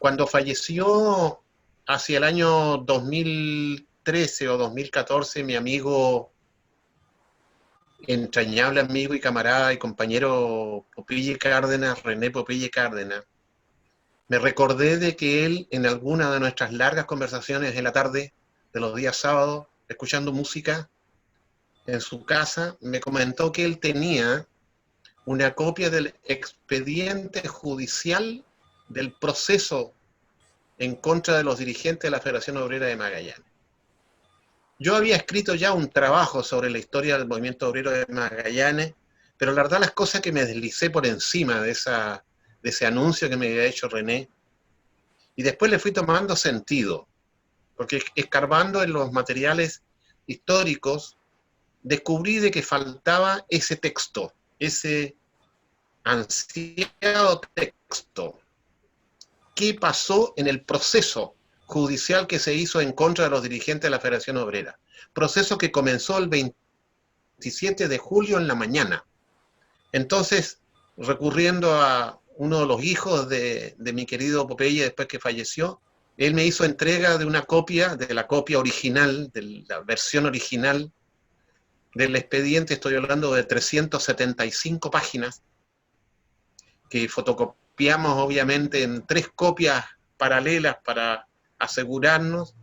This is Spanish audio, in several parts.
Cuando falleció hacia el año 2013 o 2014, mi amigo, entrañable amigo y camarada y compañero Popille Cárdenas, René Popille Cárdenas, me recordé de que él, en alguna de nuestras largas conversaciones en la tarde de los días sábados, escuchando música en su casa, me comentó que él tenía una copia del expediente judicial del proceso en contra de los dirigentes de la Federación Obrera de Magallanes. Yo había escrito ya un trabajo sobre la historia del movimiento obrero de Magallanes, pero la verdad las cosas que me deslicé por encima de ese anuncio que me había hecho René, y después le fui tomando sentido, porque escarbando en los materiales históricos, descubrí de que faltaba ese texto, ese ansiado texto. ¿Qué pasó en el proceso judicial que se hizo en contra de los dirigentes de la Federación Obrera? Proceso que comenzó el 27 de julio en la mañana. Entonces, recurriendo a uno de los hijos de mi querido Popeye después que falleció, él me hizo entrega de una copia, de la copia original, de la versión original del expediente. Estoy hablando de 375 páginas, que fotocopiamos obviamente en 3 copias paralelas para asegurarnos,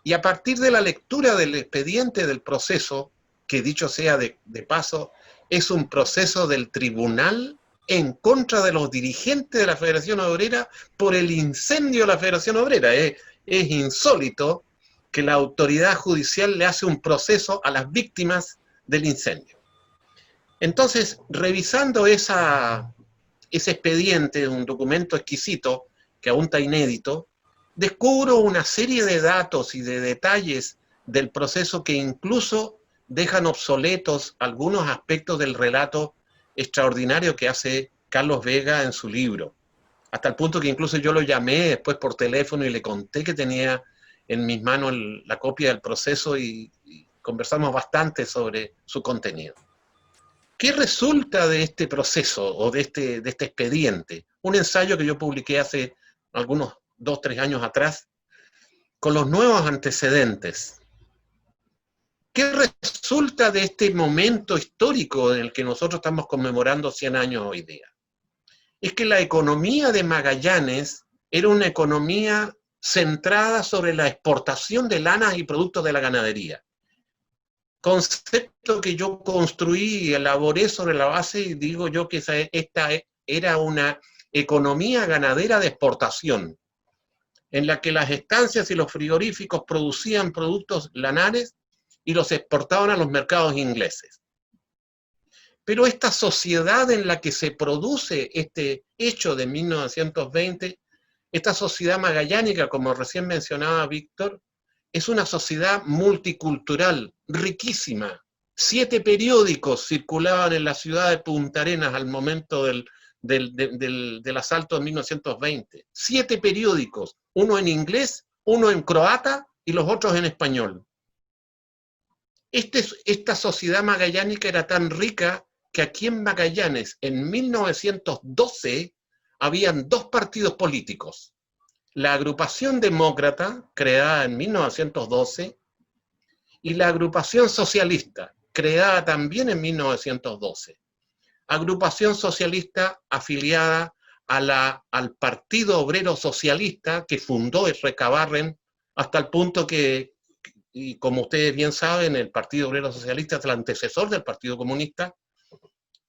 y a partir de la lectura del expediente del proceso, que dicho sea de paso, es un proceso del tribunal en contra de los dirigentes de la Federación Obrera por el incendio de la Federación Obrera. Es insólito que la autoridad judicial le hace un proceso a las víctimas del incendio. Entonces, revisando ese expediente, un documento exquisito, que aún está inédito, descubro una serie de datos y de detalles del proceso que incluso dejan obsoletos algunos aspectos del relato extraordinario que hace Carlos Vega en su libro. Hasta el punto que incluso yo lo llamé después por teléfono y le conté que tenía en mis manos la copia del proceso y conversamos bastante sobre su contenido. ¿Qué resulta de este proceso o de este expediente? Un ensayo que yo publiqué hace algunos 2 o 3 años atrás, con los nuevos antecedentes. ¿Qué resulta de este momento histórico en el que nosotros estamos conmemorando 100 años hoy día? Es que la economía de Magallanes era una economía centrada sobre la exportación de lanas y productos de la ganadería. Concepto que yo construí y elaboré sobre la base, y digo yo que esta era una economía ganadera de exportación, en la que las estancias y los frigoríficos producían productos lanares y los exportaban a los mercados ingleses. Pero esta sociedad en la que se produce este hecho de 1920, esta sociedad magallánica, como recién mencionaba Víctor, es una sociedad multicultural, riquísima. 7 periódicos circulaban en la ciudad de Punta Arenas al momento del asalto de 1920. 7 periódicos, uno en inglés, uno en croata y los otros en español. Esta sociedad magallánica era tan rica que aquí en Magallanes, en 1912, habían 2 partidos políticos. La Agrupación Demócrata, creada en 1912, y la Agrupación Socialista, creada también en 1912. Agrupación socialista afiliada al Partido Obrero Socialista que fundó Recabarren, hasta el punto que, y como ustedes bien saben, el Partido Obrero Socialista es el antecesor del Partido Comunista.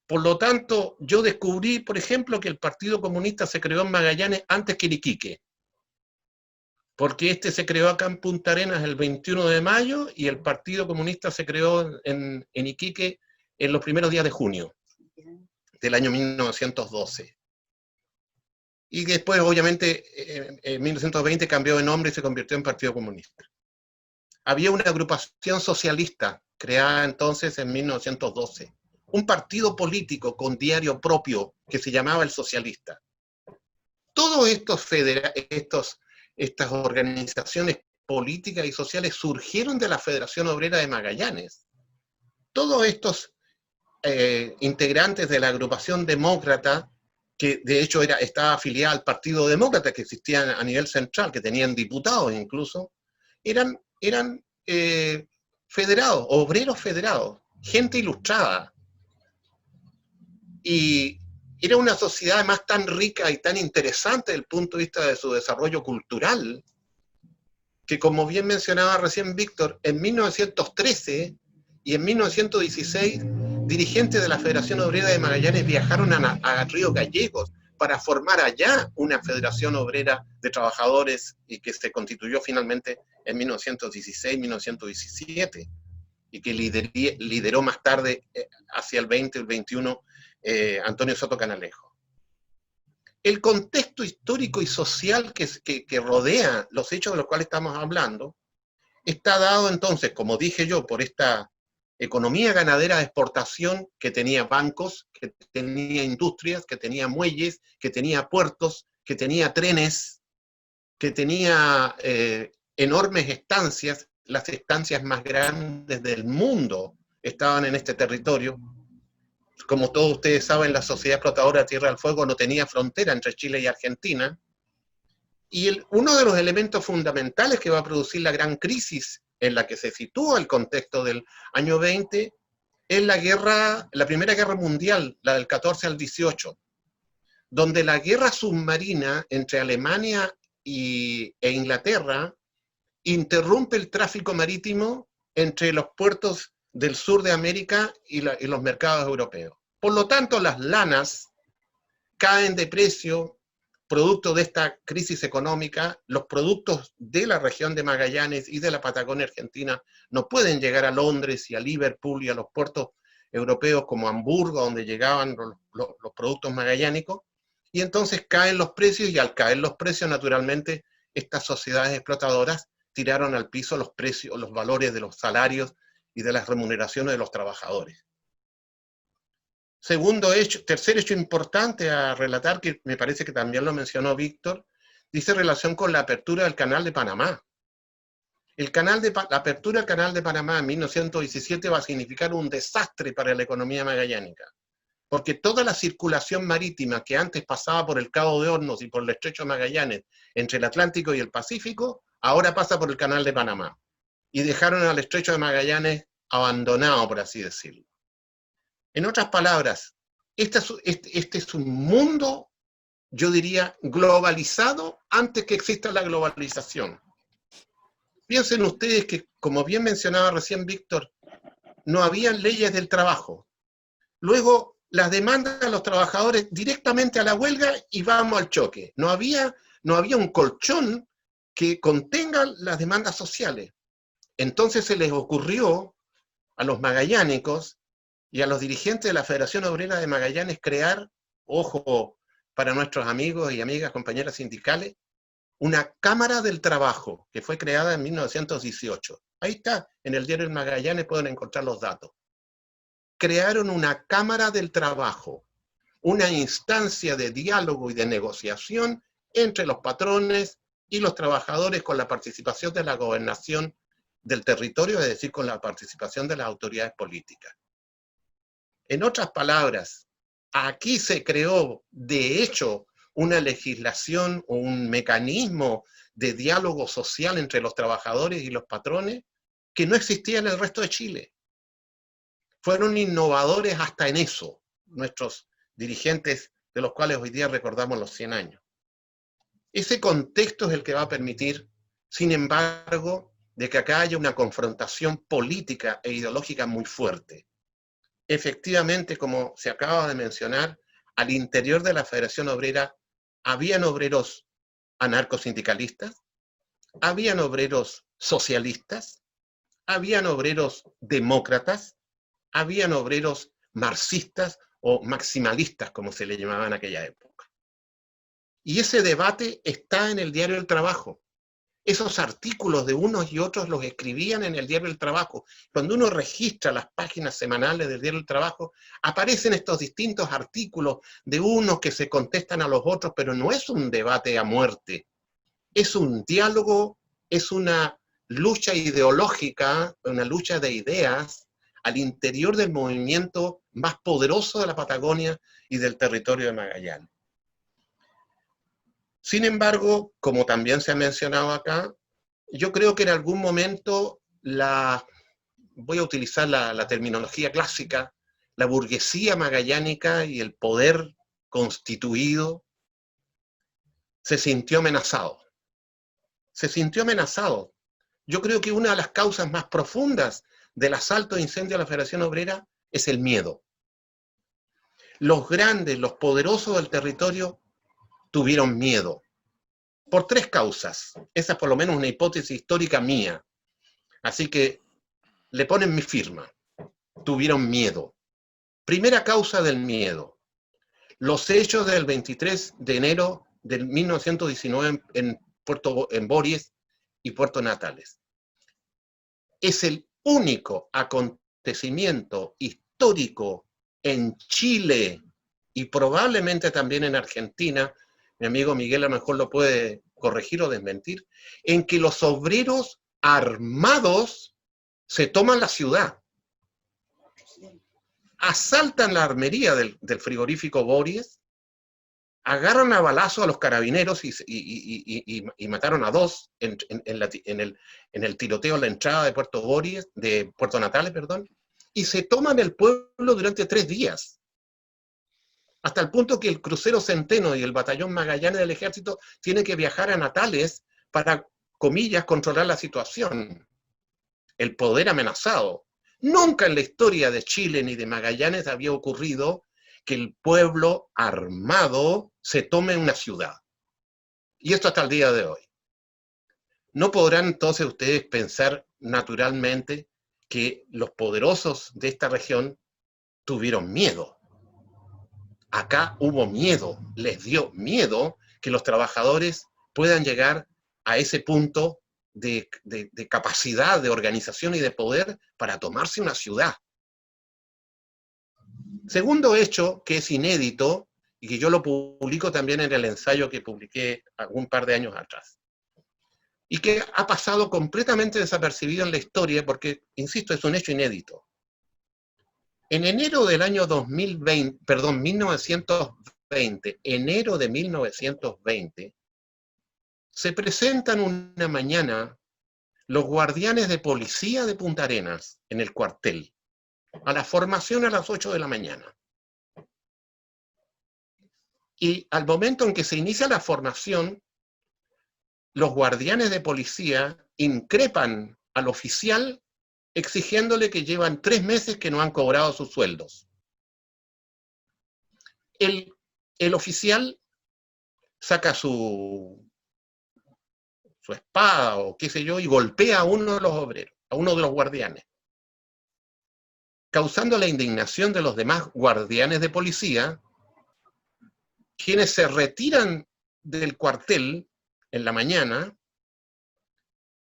Por lo tanto, yo descubrí, por ejemplo, que el Partido Comunista se creó en Magallanes antes que en Iquique, porque este se creó acá en Punta Arenas el 21 de mayo y el Partido Comunista se creó en Iquique en los primeros días de junio del año 1912. Y después, obviamente, en 1920 cambió de nombre y se convirtió en Partido Comunista. Había una agrupación socialista creada entonces en 1912, un partido político con diario propio que se llamaba El Socialista. Todos estas organizaciones políticas y sociales surgieron de la Federación Obrera de Magallanes. Todos estos integrantes de la agrupación demócrata que de hecho estaba afiliada al Partido Demócrata, que existía a nivel central, que tenían diputados incluso, eran federados, obreros federados, gente ilustrada. Y era una sociedad además tan rica y tan interesante desde el punto de vista de su desarrollo cultural, que como bien mencionaba recién Víctor, en 1913 y en 1916, dirigentes de la Federación Obrera de Magallanes viajaron a Río Gallegos para formar allá una Federación Obrera de Trabajadores y que se constituyó finalmente en 1916-1917 y que lideró más tarde, hacia el 20, el 21, Antonio Soto Canalejo. El contexto histórico y social que rodea los hechos de los cuales estamos hablando está dado entonces, como dije yo, por esta economía ganadera de exportación que tenía bancos, que tenía industrias, que tenía muelles, que tenía puertos, que tenía trenes, que tenía enormes estancias, las estancias más grandes del mundo estaban en este territorio. Como todos ustedes saben, la sociedad explotadora de Tierra del Fuego no tenía frontera entre Chile y Argentina. Y uno de los elementos fundamentales que va a producir la gran crisis en la que se sitúa el contexto del año 20 es la Primera Guerra Mundial, la del 14 al 18, donde la guerra submarina entre Alemania e Inglaterra interrumpe el tráfico marítimo entre los puertos del sur de América y los mercados europeos. Por lo tanto, las lanas caen de precio, producto de esta crisis económica. Los productos de la región de Magallanes y de la Patagonia Argentina no pueden llegar a Londres y a Liverpool y a los puertos europeos como Hamburgo, donde llegaban los productos magallánicos, y entonces caen los precios, y al caer los precios, naturalmente, estas sociedades explotadoras tiraron al piso los precios, los valores de los salarios y de las remuneraciones de los trabajadores. Tercer hecho importante a relatar, que me parece que también lo mencionó Víctor, dice relación con la apertura del Canal de Panamá. La apertura del Canal de Panamá en 1917 va a significar un desastre para la economía magallánica, porque toda la circulación marítima que antes pasaba por el Cabo de Hornos y por el Estrecho de Magallanes, entre el Atlántico y el Pacífico, ahora pasa por el Canal de Panamá. Y dejaron al Estrecho de Magallanes abandonado, por así decirlo. En otras palabras, este es un mundo, yo diría, globalizado antes que exista la globalización. Piensen ustedes que, como bien mencionaba recién Víctor, no habían leyes del trabajo. Luego, las demandas de los trabajadores directamente a la huelga y vamos al choque. No había un colchón que contenga las demandas sociales. Entonces se les ocurrió a los magallánicos y a los dirigentes de la Federación Obrera de Magallanes crear, ojo, para nuestros amigos y amigas, compañeras sindicales, una Cámara del Trabajo, que fue creada en 1918. Ahí está, en el diario El Magallanes pueden encontrar los datos. Crearon una Cámara del Trabajo, una instancia de diálogo y de negociación entre los patrones y los trabajadores, con la participación de la gobernación del territorio, es decir, con la participación de las autoridades políticas. En otras palabras, aquí se creó, de hecho, una legislación o un mecanismo de diálogo social entre los trabajadores y los patrones que no existía en el resto de Chile. Fueron innovadores hasta en eso, nuestros dirigentes, de los cuales hoy día recordamos los 100 años. Ese contexto es el que va a permitir, sin embargo, de que acá haya una confrontación política e ideológica muy fuerte. Efectivamente, como se acaba de mencionar, al interior de la Federación Obrera habían obreros anarcosindicalistas, habían obreros socialistas, habían obreros demócratas, habían obreros marxistas o maximalistas, como se le llamaba en aquella época. Y ese debate está en el diario El Trabajo. Esos artículos de unos y otros los escribían en el diario El Trabajo. Cuando uno registra las páginas semanales del diario El Trabajo, aparecen estos distintos artículos de unos que se contestan a los otros, pero no es un debate a muerte. Es un diálogo, es una lucha ideológica, una lucha de ideas al interior del movimiento más poderoso de la Patagonia y del territorio de Magallanes. Sin embargo, como también se ha mencionado acá, yo creo que en algún momento voy a utilizar la terminología clásica, la burguesía magallánica y el poder constituido se sintió amenazado. Se sintió amenazado. Yo creo que una de las causas más profundas del asalto e incendio a la Federación Obrera es el miedo. Los grandes, los poderosos del territorio tuvieron miedo. Por tres causas. Esa es por lo menos una hipótesis histórica mía. Así que le ponen mi firma. Tuvieron miedo. Primera causa del miedo. Los hechos del 23 de enero de 1919 en Bories y Puerto Natales. Es el único acontecimiento histórico en Chile y probablemente también en Argentina, mi amigo Miguel a lo mejor lo puede corregir o desmentir, en que los obreros armados se toman la ciudad, asaltan la armería del frigorífico Bories, agarran a balazo a los carabineros y mataron a 2 en el tiroteo en la entrada de Puerto Natales, perdón, y se toman el pueblo durante 3 días. Hasta el punto que el crucero Centeno y el batallón Magallanes del Ejército tienen que viajar a Natales para, comillas, controlar la situación. El poder amenazado. Nunca en la historia de Chile ni de Magallanes había ocurrido que el pueblo armado se tome una ciudad. Y esto hasta el día de hoy. ¿No podrán entonces ustedes pensar naturalmente que los poderosos de esta región tuvieron miedo? Acá hubo miedo, les dio miedo que los trabajadores puedan llegar a ese punto de capacidad, de organización y de poder para tomarse una ciudad. Segundo hecho, que es inédito, y que yo lo publico también en el ensayo que publiqué un par de años atrás, y que ha pasado completamente desapercibido en la historia porque, insisto, es un hecho inédito. En enero del año 1920, enero de 1920, se presentan una mañana los guardianes de policía de Punta Arenas en el cuartel, a la formación a las 8 de la mañana. Y al momento en que se inicia la formación, los guardianes de policía increpan al oficial exigiéndole que llevan 3 meses que no han cobrado sus sueldos. El oficial saca su espada o qué sé yo y golpea a uno de los obreros, a uno de los guardianes, causando la indignación de los demás guardianes de policía, quienes se retiran del cuartel en la mañana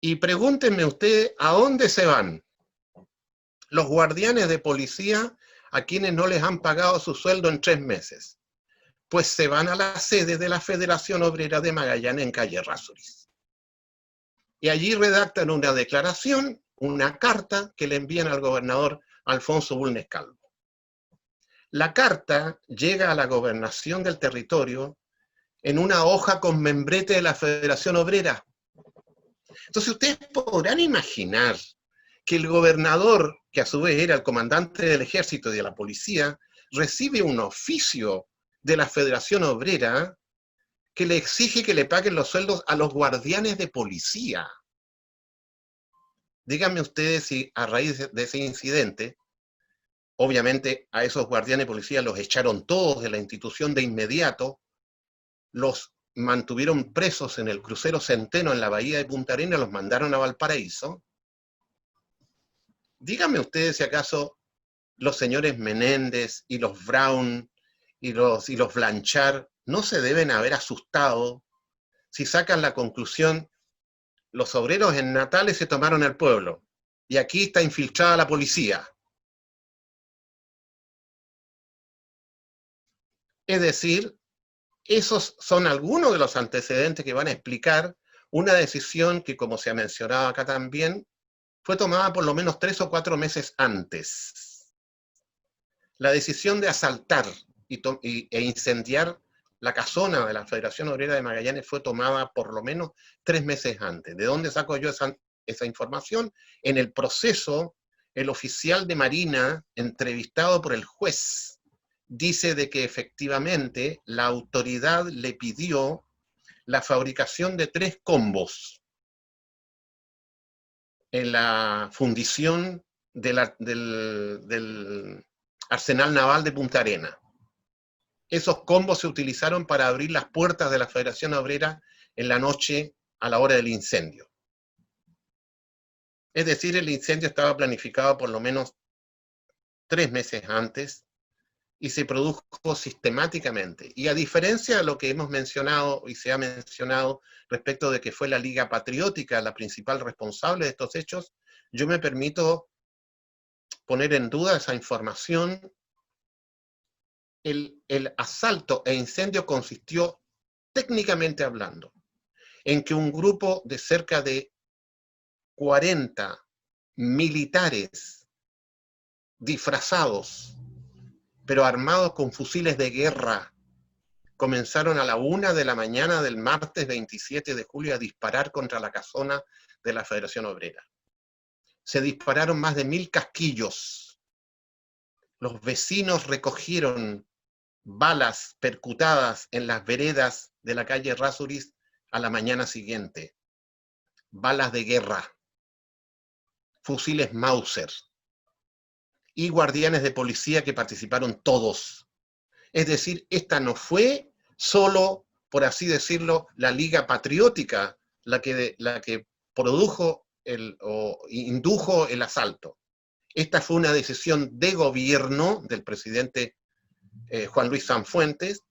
y pregúntenme ustedes a dónde se van los guardianes de policía a quienes no les han pagado su sueldo en 3 meses. Pues se van a la sede de la Federación Obrera de Magallanes en calle Errázuriz. Y allí redactan una declaración, una carta que le envían al gobernador Alfonso Bulnes Calvo. La carta llega a la gobernación del territorio en una hoja con membrete de la Federación Obrera. Entonces ustedes podrán imaginar que el gobernador, que a su vez era el comandante del ejército y de la policía, recibe un oficio de la Federación Obrera que le exige que le paguen los sueldos a los guardianes de policía. Díganme ustedes si a raíz de ese incidente, obviamente a esos guardianes de policía los echaron todos de la institución de inmediato, los mantuvieron presos en el crucero Centeno en la bahía de Punta Arenas, los mandaron a Valparaíso. Díganme ustedes si acaso los señores Menéndez y los Brown y los Blanchard no se deben haber asustado si sacan la conclusión: los obreros en Natales se tomaron el pueblo y aquí está infiltrada la policía. Es decir, esos son algunos de los antecedentes que van a explicar una decisión que, como se ha mencionado acá también, fue tomada por lo menos 3 o 4 meses antes. La decisión de asaltar e incendiar la casona de la Federación Obrera de Magallanes fue tomada por lo menos 3 meses antes. ¿De dónde saco yo esa información? En el proceso, el oficial de Marina, entrevistado por el juez, dice de que efectivamente la autoridad le pidió la fabricación de 3 combos en la fundición del Arsenal Naval de Punta Arenas. Esos combos se utilizaron para abrir las puertas de la Federación Obrera en la noche a la hora del incendio. Es decir, el incendio estaba planificado por lo menos 3 meses antes y se produjo sistemáticamente. Y a diferencia de lo que hemos mencionado y se ha mencionado respecto de que fue la Liga Patriótica la principal responsable de estos hechos, yo me permito poner en duda esa información. El asalto e incendio consistió, técnicamente hablando, en que un grupo de cerca de 40 militares disfrazados, pero armados con fusiles de guerra, comenzaron a la 1 de la mañana del martes 27 de julio a disparar contra la casona de la Federación Obrera. Se dispararon más de 1000 casquillos. Los vecinos recogieron balas percutadas en las veredas de la calle Errázuriz a la mañana siguiente. Balas de guerra, fusiles Mauser y guardianes de policía que participaron todos. Es decir, esta no fue solo, por así decirlo, la Liga Patriótica la que produjo o indujo el asalto. Esta fue una decisión de gobierno del presidente Juan Luis Sanfuentes,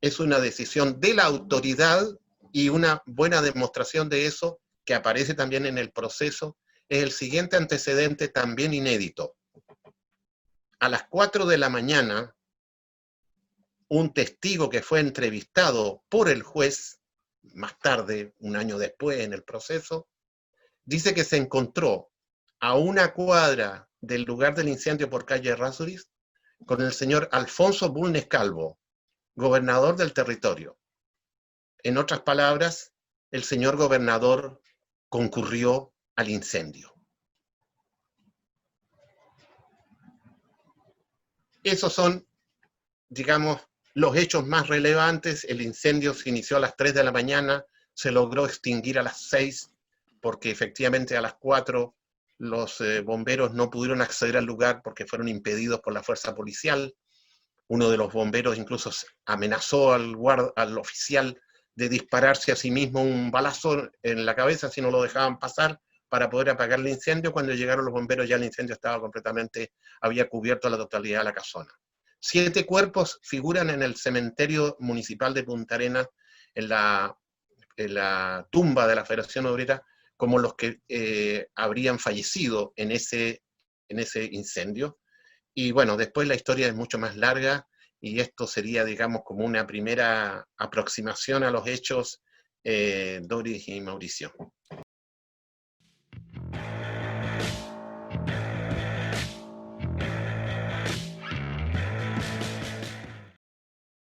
es una decisión de la autoridad, y una buena demostración de eso, que aparece también en el proceso, es el siguiente antecedente también inédito. A las 4 de la mañana, un testigo que fue entrevistado por el juez, más tarde, un año después en el proceso, dice que se encontró a una cuadra del lugar del incendio por calle Errázuriz con el señor Alfonso Bulnes Calvo, gobernador del territorio. En otras palabras, el señor gobernador concurrió al incendio. Esos son, digamos, los hechos más relevantes. El incendio se inició a las 3 de la mañana, se logró extinguir a las 6, porque efectivamente a las 4 los bomberos no pudieron acceder al lugar porque fueron impedidos por la fuerza policial. Uno de los bomberos incluso amenazó al oficial de dispararse a sí mismo un balazo en la cabeza si no lo dejaban pasar para poder apagar el incendio. Cuando llegaron los bomberos ya el incendio estaba completamente, había cubierto la totalidad de la casona. 7 cuerpos figuran en el cementerio municipal de Punta Arenas, en la tumba de la Federación Obrera, como los que habrían fallecido en ese incendio. Y bueno, después la historia es mucho más larga, y esto sería, digamos, como una primera aproximación a los hechos, Doris y Mauricio.